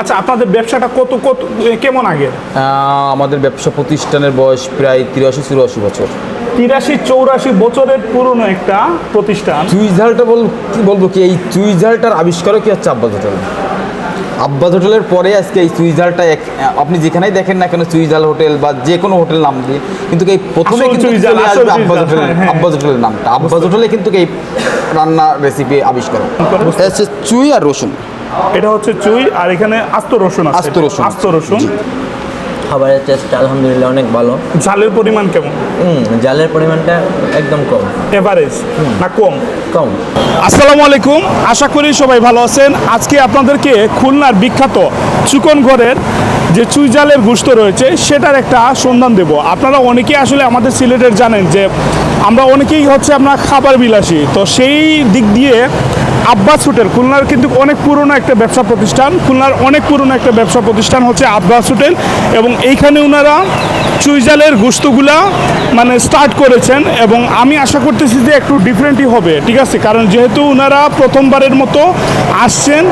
আচ্ছা, আপনাদের ব্যবসাটা কত কত কেমন আগে? আমাদের ব্যবসা প্রতিষ্ঠানের বয়স প্রায় 83-84 বছর। 83-84 বছরের পুরনো একটা প্রতিষ্ঠান। চুইঝালটা কি বলবো কি, এই চুইঝালটার আবিষ্কারক কি হচ্ছে আব্বাস হোটেল। আব্বাস হোটেলের পরে আজকে এই চুইঝালটা আপনি যেখানেই দেখেন না কেন চুইঝাল হোটেল বা যে কোনো হোটেল নাম দিয়ে, কিন্তু এই প্রথমে কিন্তু চলে আসবে আব্বাস হোটেল। আব্বাস হোটেলের নামটা, আব্বাস হোটেলে কিন্তু এই রান্না রেসিপি আবিষ্কার হচ্ছে চুই আর রসুন। এটা হচ্ছে চুই, আর এখানে আস্ত রসুন আছে। আস্ত রসুন। খাবারের টেস্ট আলহামদুলিল্লাহ অনেক ভালো। ঝালের পরিমাণ কেমন? জালের পরিমাণটা একদম কম। এভারেজ না কম? কম। আসসালামু আলাইকুম, আশা করি সবাই ভালো আছেন। আজকে আপনাদেরকে খুলনার বিখ্যাত চিকনগড়ের যে চুইঝালের গোশত রয়েছে সেটার একটা সন্ধান দেব। আপনারা অনেকেই আসলে আমাদের সিলেটের জানেন যে আমরা অনেকেই হচ্ছে আপনার খাবার বিলাসী, তো সেই দিক দিয়ে আব্বাস হোটেল খুলনার কিন্তু অনেক পুরনো একটা ব্যবসা প্রতিষ্ঠান। খুলনার অনেক পুরনো একটা ব্যবসা প্রতিষ্ঠান হচ্ছে আব্বাস হোটেল, এবং এইখানে ওনারা চুইঝালের গোশতগুলা মানে স্টার্ট করেছেন, এবং আমি আশা করতেছি যে একটু ডিফারেন্টই হবে, ঠিক আছে? কারণ যেহেতু ওনারা প্রথমবারের মতো আসছেন,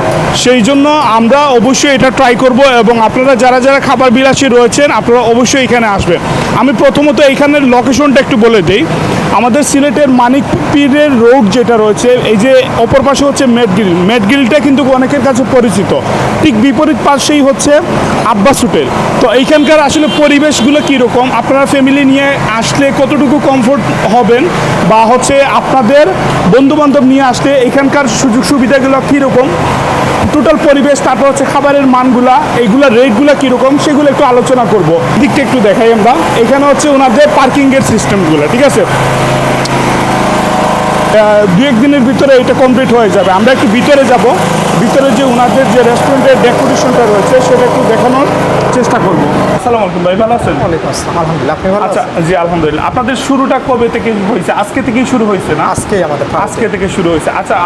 সেই জন্য আমরা অবশ্যই এটা ট্রাই করব, এবং আপনারা যারা যারা খাবার বিলাসী রয়েছেন আপনারা অবশ্যই এখানে আসবেন। আমি প্রথমত এইখানের লোকেশনটা একটু বলে দিই। আমাদের সিলেটের মানিক পীরের রোড যেটা রয়েছে, এই যে অপর পাশে হচ্ছে মেটগিল। মেটগিলটা কিন্তু অনেকের কাছে পরিচিত। ঠিক বিপরীত পাশেই হচ্ছে আব্বাস হোটেল। তো এইখানকার আসলে পরিবেশগুলো কীরকম, আপনারা ফ্যামিলি নিয়ে আসলে কতটুকু কমফোর্ট হবেন, বা হচ্ছে আপনাদের বন্ধুবান্ধব নিয়ে আসলে এখানকার সুযোগ সুবিধাগুলো কীরকম, টোটাল পরিবেশ, তারপর হচ্ছে খাবারের মানগুলা, এইগুলা রেটগুলো কীরকম সেগুলো একটু আলোচনা করব। দিকটা একটু দেখাই আমরা। এখানে হচ্ছে ওনাদের পার্কিংয়ের সিস্টেমগুলো, ঠিক আছে? দু এক দিনের ভিতরে এটা কমপ্লিট হয়ে যাবে। আমরা একটু ভিতরে যাব, ভিতরে যে ওনাদের যে রেস্টুরেন্টের ডেকোরেশনটা রয়েছে সেটা একটু দেখানোর চেষ্টা করব। আসসালামু আলাইকুম ভাই, ভালো আছেন? ওয়ালাইকুম আসসালাম, আলহামদুলিল্লাহ। আপনি ভালো আচ্ছা, আছেন? জি আলহামদুলিল্লাহ। আপনাদের শুরুটা কবে থেকে হয়েছে? আজকে থেকেই শুরু হয়েছে না? আজকেই আমাদের আজকে থেকে শুরু হয়েছে। আচ্ছা,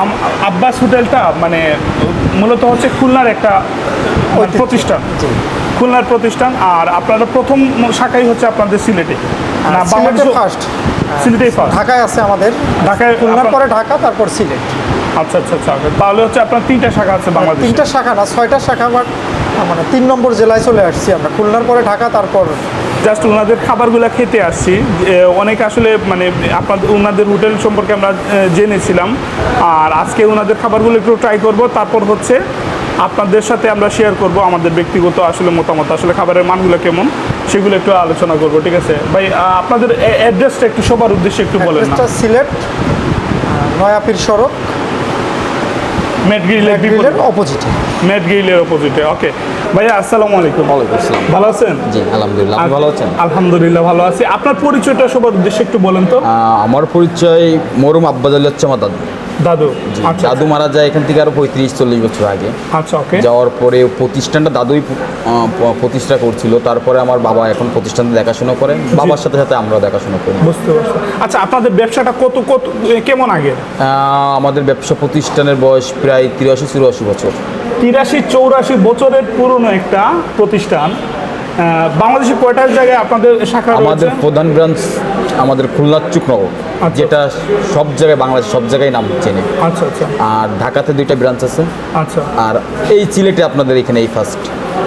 আব্বাস হোটেলটা মানে মূলত হচ্ছে খুলনার একটা প্রতিষ্ঠান, খুলনার প্রতিষ্ঠান। আর আপনারা প্রথম শাখাই হচ্ছে আপনাদের সিলেটে না? সিলেটে ফার্স্ট। সিলেটেই ফার্স্ট। ঢাকায় আছে আমাদের, ঢাকায় খুলনার পরে ঢাকা, তারপর সিলেট। আচ্ছা আচ্ছা আচ্ছা। তাহলে হচ্ছে আপনার 3টা শাখা আছে বাংলাদেশে? 3টা শাখা না, 6টা শাখা, বাট মানে 3 নম্বর জেলায় চলে আসছি আমরা। খুলনার পরে ঢাকা, তারপর জাস্ট ওনাদের খাবারগুলো খেতে আসছি। অনেক আসলে মানে আপনাদের ওনাদের হোটেল সম্পর্কে আমরা জেনেছিলাম, আর আজকে ওনাদের খাবারগুলো একটু ট্রাই করব। তারপর হচ্ছে আপনাদের সাথে আমরা শেয়ার করব আমাদের ব্যক্তিগত আসলে মতামত, আসলে খাবারের মানগুলো কেমন সেগুলো একটু আলোচনা করব, ঠিক আছে ভাই? আপনাদের অ্যাড্রেসটা একটু সবার উদ্দেশ্যে একটু বলেন না। সিলেট নয়াপীর সড়ক, মেটগ্রিলের অপোজিটে। মেটগ্রিলের অপোজিটে। ওকে ভাইয়া, আসসালামু আলাইকুম। ওয়ালাইকুম আসসালাম। ভালো আছেন? জি আলহামদুলিল্লাহ। আপনি ভালো আছেন? আলহামদুলিল্লাহ ভালো আছি। আপনার পরিচয়টা সবার উদ্দেশ্যে একটু বলেন তো। আমার পরিচয় মরুম আব্বাস আলী হচ্ছে আমার দাদু। দাদু? আচ্ছা, দাদু মারা যায় এখান থেকে আরো 35-40 বছর আগে। আচ্ছা, ওকে। যাওয়ার পরে প্রতিষ্ঠানটা দাদুই প্রতিষ্ঠা করছিল। তারপরে আমার বাবা এখন প্রতিষ্ঠানটা দেখাশোনা করেন, বাবার সাথে সাথে আমরাও দেখাশোনা করি। বুঝতে পারছি। আচ্ছা, আপনাদের ব্যবসাটা কত কত কেমন আগে? আমাদের ব্যবসা প্রতিষ্ঠানের বয়স প্রায় 83-84 বছর। 83-84 বছরের পুরনো একটা প্রতিষ্ঠান। বাংলাদেশে কয়টা জায়গায় আপনাদের শাখা রয়েছে? আমাদের প্রধান ব্রাঞ্চ আমাদের খুলনার চুকনগর, যেটা সব জায়গায় বাংলাদেশ সব জায়গায় নাম চেনে। আচ্ছা আচ্ছা। আর ঢাকাতে 2টা ব্রাঞ্চ আছে। আচ্ছা। আর এই সিলেটে আপনাদের এখানে এই ফার্স্ট।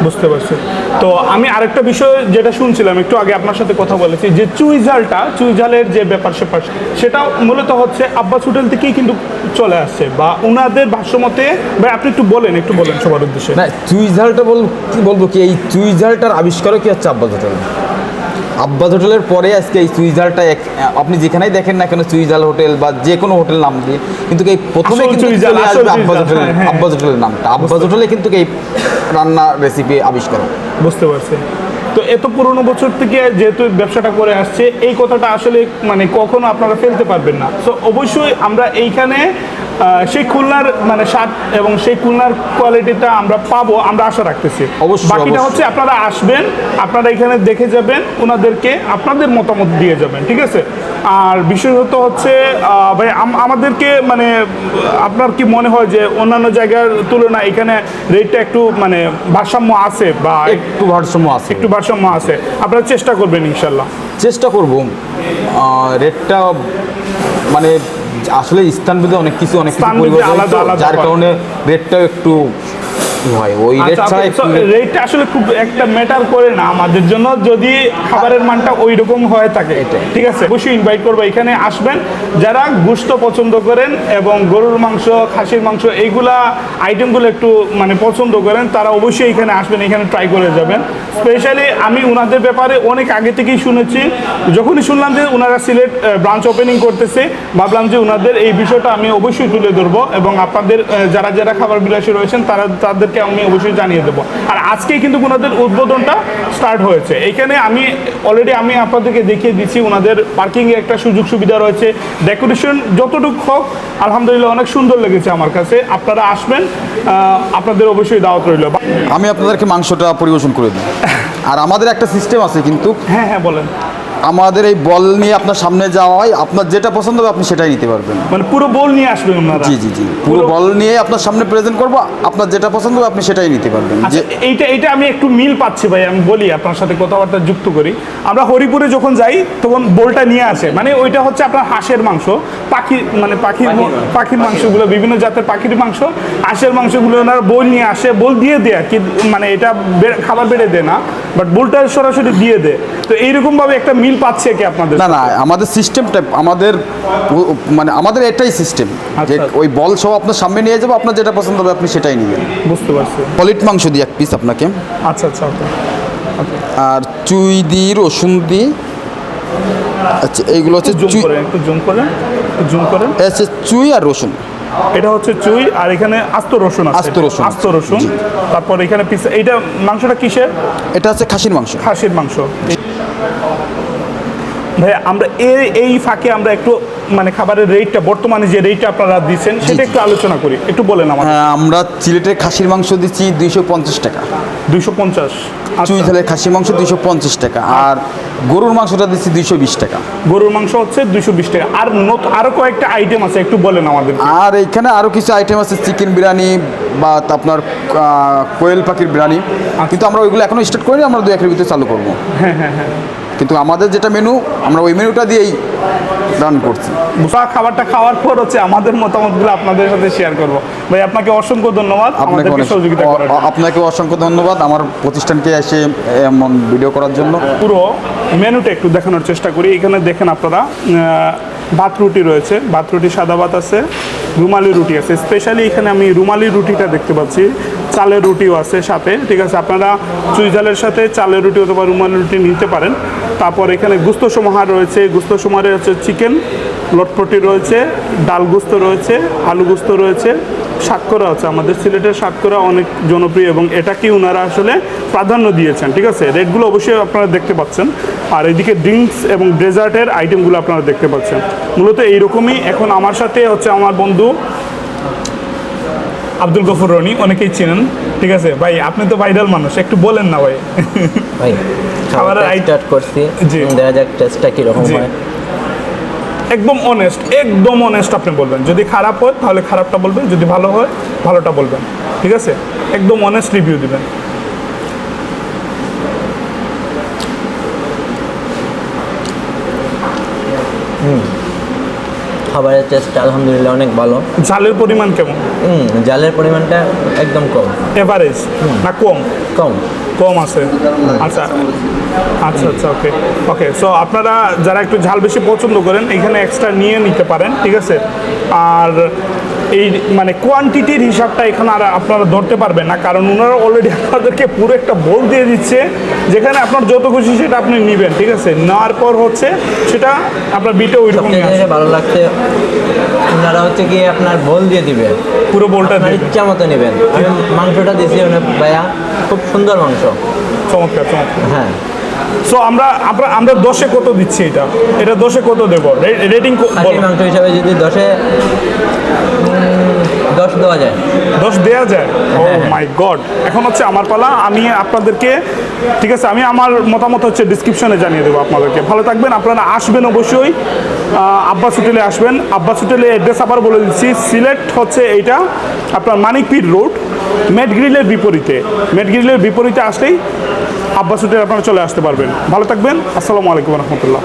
বুঝতে পারছি। তো আমি আরেকটা বিষয় যেটা শুনছিলাম একটু আগে আপনার সাথে কথা বলেছি, যে চুইঝালের যে ব্যাপার স্যাপার সেটা মূলত হচ্ছে আব্বাস হোটেল থেকেই কিন্তু চলে আসছে, বা ওনাদের ভাষ্যমতে। ভাই আপনি একটু বলেন সবার উদ্দেশ্যে। না, চুইঝালটা কি বলবো কি, এই চুইঝালটার আবিষ্কারক কি হচ্ছে আব্বাস হোটেল। আব্বাস হোটেলের পরে আজকে এই চুইঝালটা আপনি যেখানেই দেখেন না কেন চুইঝাল হোটেল বা যে কোনো হোটেল নাম দিয়ে, কিন্তু এই প্রথমে কিন্তু চলে আসবে আব্বাস হোটেল। আব্বাস হোটেলের নামটা, আব্বাস হোটেলে কিন্তু এই রান্না রেসিপি আবিষ্কার। বুঝতে পারছি। তো এত পুরনো বছর থেকে যেহেতু ব্যবসাটা করে আসছে, এই কথাটা আসলে মানে কখনো আপনারা ফেলতে পারবেন না। তো অবশ্যই আমরা এইখানে সেই খুলনার মানে স্বাদ এবং সেই খুলনার কোয়ালিটিটা আমরা পাবো, আমরা আশা রাখতেছি। অবশ্যই। বাকিটা হচ্ছে আপনারা আসবেন, আপনারা এখানে দেখে যাবেন, ওনাদেরকে আপনাদের মতামত দিয়ে যাবেন, ঠিক আছে? আর বিশেষত হচ্ছে ভাই আমাদেরকে মানে আপনার কি মনে হয় যে অন্যান্য জায়গার তুলনায় এখানে রেটটা একটু মানে ভারসাম্য আছে, বা একটু ভারসাম্য আছে? একটু ভারসাম্য আছে। আপনারা চেষ্টা করবেন ইনশাল্লাহ? চেষ্টা করব। রেটটা মানে আসলে স্থানভেদে অনেক কিছু পরিবর্তন, যার কারণে রেটটাও একটু ভাই ওই রেট ছাড়া রেটটা আসলে খুব একটা ম্যাটার করে না আমাদের জন্য, যদি খাবারের মানটা ওই রকম হয়ে থাকে। ঠিক আছে, অবশ্যই ইনভাইট করবো, এখানে আসবেন যারা গোশত পছন্দ করেন এবং গরুর মাংস, খাসির মাংস এইগুলা আইটেমগুলো একটু মানে পছন্দ করেন, তারা অবশ্যই এখানে আসবেন, এখানে ট্রাই করে যাবেন। স্পেশালি আমি ওনাদের ব্যাপারে অনেক আগে থেকেই শুনেছি, যখনই শুনলাম যে ওনারা সিলেট ব্রাঞ্চ ওপেনিং করতেছে, ভাবলাম যে ওনাদের এই বিষয়টা আমি অবশ্যই তুলে ধরবো এবং আপনাদের যারা যারা খাবার বিলাসী রয়েছেন তাদেরকে আমি অবশ্যই জানিয়ে দেবো। আর আজকেই কিন্তু ওনাদের উদ্বোধনটা স্টার্ট হয়েছে। এইখানে আমি অলরেডি আপনাদেরকে দেখিয়ে দিচ্ছি, ওনাদের পার্কিংয়ে একটা সুযোগ সুবিধা রয়েছে, ডেকোরেশন যতটুকু হোক আলহামদুলিল্লাহ অনেক সুন্দর লেগেছে আমার কাছে। আপনারা আসবেন, আপনাদের অবশ্যই দাওয়াত রইল। আমি আপনাদেরকে মাংসটা পরিবেশন করে দিই। আর আমাদের একটা সিস্টেম আছে কিন্তু, হ্যাঁ হ্যাঁ বলেন। আমাদের এই বল নিয়ে আপনার সামনে যাওয়া হয়, আপনার যেটা পছন্দ হবে আপনি সেটাই নিতে পারবেন। মানে পুরো বল নিয়ে আসবেন ওনারা? জি জি জি, পুরো বল নিয়ে আপনার সামনে প্রেজেন্ট করবো, আপনার যেটা পছন্দ হবে আপনি সেটাই নিতে পারবেন। আচ্ছা, এইটা আমি একটু মিল পাচ্ছি ভাই, আমি বলি আপনার সাথে কথাবার্তা যুক্ত করি। আমরা হরিপুরে যখন যাই তখন বোলটা নিয়ে আসে, মানে ওইটা হচ্ছে আপনার হাঁসের মাংস, পাখির মাংসগুলো, বিভিন্ন জাতের পাখির মাংস, হাঁসের মাংসগুলো ওনারা বোল নিয়ে আসে, বোল দিয়ে দেয় কি, মানে এটা খাবার বেড়ে দেয় না, বাট বোলটা সরাসরি দিয়ে দেয়। তো এইরকমভাবে একটা মিল পাচ্ছে কি আপনাদের? না না, আমাদের সিস্টেমটা আমাদের এটাই সিস্টেম যে ওই বল সহ আপনার সামনে নিয়ে যাবো, আপনার যেটা পছন্দ হবে আপনি সেটাই নেবেন। বুঝতে পারছি। পলিট মাংস দিই এক পিস আপনাকে। আচ্ছা আচ্ছা, আর চুই দিই, রসুন দিই। আচ্ছা, এইগুলো হচ্ছে একটু জুম করেন। আচ্ছা, চুই আর রসুন। এটা হচ্ছে চুই, আর এখানে আস্ত রসুন আছে। আস্ত রসুন। তারপর এখানে পিস, এইটা মাংসটা কিসের? এটা হচ্ছে খাসির মাংস। খাসির মাংস। ভাই আমরা এই ফাঁকে আমরা একটু মানে খাবারের রেটটা, বর্তমানে যে রেটটা আপনারা দিচ্ছেন সেটা একটু আলোচনা করি, একটু বলেন আমাদের। হ্যাঁ, আমরা সিলেটের খাসির মাংস দিচ্ছি 250 টাকা। 250? চুই ঝালের খাসির মাংস 250 টাকা, আর গরুর মাংসটা দিচ্ছি 220 টাকা। গরুর মাংস হচ্ছে 220 টাকা। আর আরো কয়েকটা আইটেম আছে, একটু বলেন আমাদের। আর এখানে আরও কিছু আইটেম আছে, চিকেন বিরিয়ানি বা আপনার কোয়েল পাখির বিরিয়ানি, কিন্তু আমরা ওইগুলো এখনো স্টার্ট করিনি, আমরা 2-1 ভিতরে চালু করবো। হ্যাঁ হ্যাঁ হ্যাঁ। কিন্তু আমাদের যেটা মেনু, আমরা ওই মেনুটা দিয়েই রান করছি। খাবারটা খাওয়ার পর হচ্ছে আমাদের মতামতগুলো আপনাদের সাথে শেয়ার করব। ভাই আপনাকে অসংখ্য ধন্যবাদ আমাদেরকে সহযোগিতা করার জন্য। আপনাকে অসংখ্য ধন্যবাদ আমার প্রতিষ্ঠানকে এসে এমন ভিডিও করার জন্য। পুরো মেনুটা একটু দেখানোর চেষ্টা করি। এখানে দেখেন আপনারা, ভাত রুটি রয়েছে, ভাত রুটি, সাদা ভাত আছে, রুমালি রুটি আছে। স্পেশালি এখানে আমি রুমালি রুটিটা দেখতে পাচ্ছি, চালের রুটিও আছে সাথে। ঠিক আছে, আপনারা চুই ঝালের সাথে চালের রুটি অথবা রুমালি রুটি নিতে পারেন। তারপর এখানে গুস্ত সমাহার রয়েছে, গুস্ত সমাহারে হচ্ছে চিকেন লটপটি রয়েছে, ডাল গুস্ত রয়েছে, আলু গুস্ত রয়েছে, সাতকরা আছে। আমাদের সিলেটের সাতকরা অনেক জনপ্রিয় এবং এটাকে ওনারা আসলে প্রাধান্য দিয়েছেন। ঠিক আছে, রেটগুলো অবশ্যই আপনারা দেখতে পাচ্ছেন। আর এদিকে ড্রিঙ্কস এবং ডেজার্টের আইটেমগুলো আপনারা দেখতে পাচ্ছেন। মূলত এইরকমই। এখন আমার সাথে হচ্ছে আমার বন্ধু আব্দুল গফুর রনি, অনেকেই চেনেন। ঠিক আছে ভাই, আপনি তো ভাইরাল মানুষ, একটু বলেন না ভাই। ভাই খাবারের স্টার্ট করছি, দেখা যাক টেস্টটা কীরকম হয়। একদম অনেস্ট আপনি বলবেন। যদি খারাপ হয় তাহলে খারাপটা বলবেন, যদি ভালো হয় ভালোটা বলবেন। ঠিক আছে, একদম অনেস্ট রিভিউ দিবেন। খাবারের টেস্টটা আলহামদুলিল্লাহ অনেক ভালো। ঝালের পরিমাণ কেমন? জালের পরিমাণটা একদম কম। এভারেজ না কম? কম আছে। আচ্ছা আচ্ছা আচ্ছা, ওকে। সো আপনারা যারা একটু ঝাল বেশি পছন্দ করেন এখানে এক্সট্রা নিয়ে নিতে পারেন। ঠিক আছে, আর এই মানে কোয়ান্টিটির হিসাবটা এখানে আর আপনারা ধরতে পারবেন না, কারণ ওনারা অলরেডি আপনাদেরকে পুরো একটা বোল দিয়ে দিচ্ছে, যেখানে আপনার যত খুশি সেটা আপনি নেবেন। ঠিক আছে, নেওয়ার পর হচ্ছে সেটা আপনার বিটে ওই রকম ভালো লাগছে। ওনারা হচ্ছে কি আপনার বোল দিয়ে দিবে, পুরো বোলটা দিয়ে ইচ্ছা মতো নেবেন। আমি মাংসটা দিচ্ছি ভাইয়া, খুব সুন্দর মাংস, চমৎকার। হ্যাঁ। সো আমরা 10-এ কত দিচ্ছি? এটা 10-এ কত দেবো রেটিং? মাংস হিসাবে যদি 10-এ 10 দেওয়া যায়। 10 দেওয়া যায়? ও মাই গড। এখন হচ্ছে আমার পালা, আমি আপনাদেরকে, ঠিক আছে, আমি আমার মতামত হচ্ছে ডিসক্রিপশনে জানিয়ে দেবো আপনাদেরকে। ভালো থাকবেন, আপনারা আসবেন অবশ্যই, আব্বাস হোটেলে আসবেন। আব্বাস হোটেলের অ্যাড্রেস আবার বলে দিচ্ছি, সিলেট হচ্ছে এইটা আপনার মানিকপীর রোড, মেট গ্রিলের বিপরীতে আসলেই আব্বাস হোটেল আপনারা চলে আসতে পারবেন। ভালো থাকবেন, আসসালামু আলাইকুম রহমতুল্লাহ।